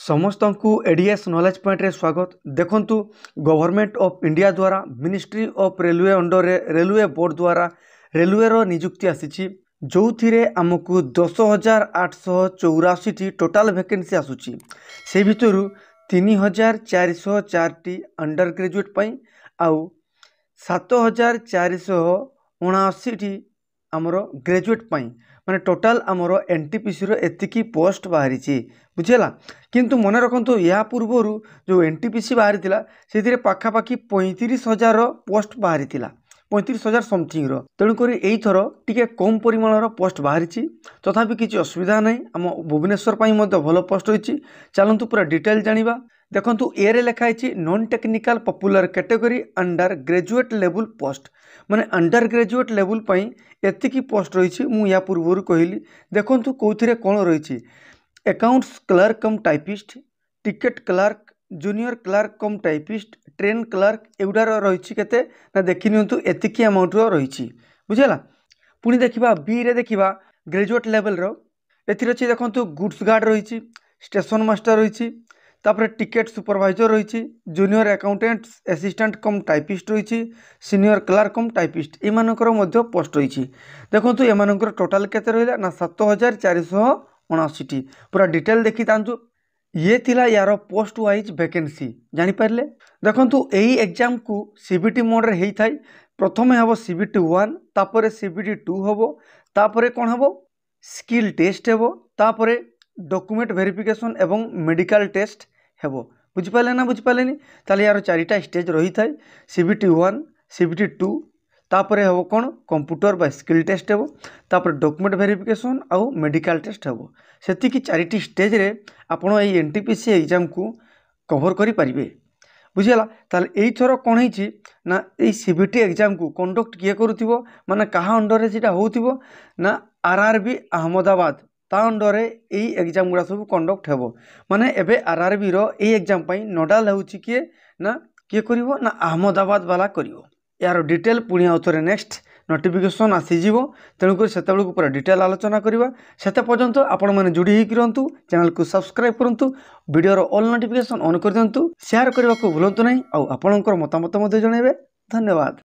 समस्त को ADS knowledge point रे स्वागत। देखंतु गवर्नमेंट ऑफ इंडिया द्वारा ministry of railway under railway board द्वारा रेलवे रो नियुक्ति आसी जो थिरे आमको 10,884 टोटाल वैकेंसी आसुची। से भितर 3,404 टी अंडर ग्रेजुएट पई आउ 7,479 टी आमर ग्रेजुएट पई माने टोटाल आमर एनटीपीसी रो एतिकी पोस्ट बाहरी बुझेला। किंतु मन रखु या पूर्वर जो एनटीपीसी बाहरी थिला से पाखापाखि 35,000 पोस्ट बाहरी थिला 35,000 समथिंग रो। तेणुक यही थर टिके कम परिमाणर पोस्ट बाहरी तथापि किसी असुविधा नहीं। आम भुवनेश्वर भल पोस्ट होती। चलतु पूरा डिटेल जानिबा। देखंतु ए रे लिखाई non technical popular category under graduate level post माने अंडर ग्रेजुएट लेवल पई एतिकी पोस्ट रही। मु या पूर्वर कहली देखंतु कोथिरे कोन रही accounts clerk cum typist, ticket clerk, junior clerk cum typist, train clerk एगुडार रही केते ना देखि नियंतु एतिकी अमाउंट रही बुझेला। पुणी देखिबा बी रे देखिबा ग्रेजुएट लेवल रो एथि रही देखंतु गुड्स गार्ड रही, स्टेशन मास्टर रही, तापर टिकेट सुपरवाइजर रही, जूनियर अकाउंटेंट असिस्टेंट कम टाइपिस्ट रही, सीनियर क्लर्क कम टाइपिस्ट एमानकर मध्य पोस्ट रही। देखंतु एमानकर टोटाल केते रहिला ना 7,479 पूरा डिटेल देखि तांतु। ये थिला यार पोस्ट वाइज वैकेंसी जानि पारले। देखंतु एही एग्जाम को सीबीटी मोड रे हेई थाई। प्रथमे हबो सीबीटी 1, तापरे सीबीटी 2 हबो, तापरे कोन हबो स्किल टेस्ट हबो, तापरे डॉक्यूमेंट वेरिफिकेशन एवं मेडिकल टेस्ट हेबो। बुझि पाले ना बुझि पालेनी ताले यार चारिटा स्टेज रही थाई। सीबीटी 1, सीबीटी 2, तापरे हेबो कोन कंप्यूटर बा स्किल टेस्ट हेबो, तापरे डॉक्यूमेंट वेरिफिकेशन आउ मेडिकल टेस्ट हेबो। सेतिकी चारिटी स्टेज रे आपण एई एनटीपीसी एग्जाम को कवर करि परिबे बुझिला। ताले एई थरो कोन हिची ना एई सीबीटी एग्जाम को कंडक्ट किए करूथिबो माने कहा अंडर रे जेटा होउथिबो ना आरआरबी अहमदाबाद ता अंडर रे एई एग्जाम गुडा सब कंडक्ट हेबो। माने एबे आरआरबी रो एई एग्जाम पई नोडाल होउची किए करिवो ना अहमदाबाद वाला करिवो। यार डिटेल पुणी आउथरे नेक्स्ट नोटिफिकेशन आसीजिवो। तेणुक सेतेबेलू पूरा डिटेल आलोचना करवा। सेते पर्यंत आपण माने जोड़ी होइक रहंतु, चैनल को सब्सक्राइब करंतु, वीडियो रो ऑल नोटिफिकेशन ऑन कर दियंतु, शेयर करबा को भूलंतु नहीं। आ आपणकर मतामत मध्ये जणाइबे। धन्यवाद।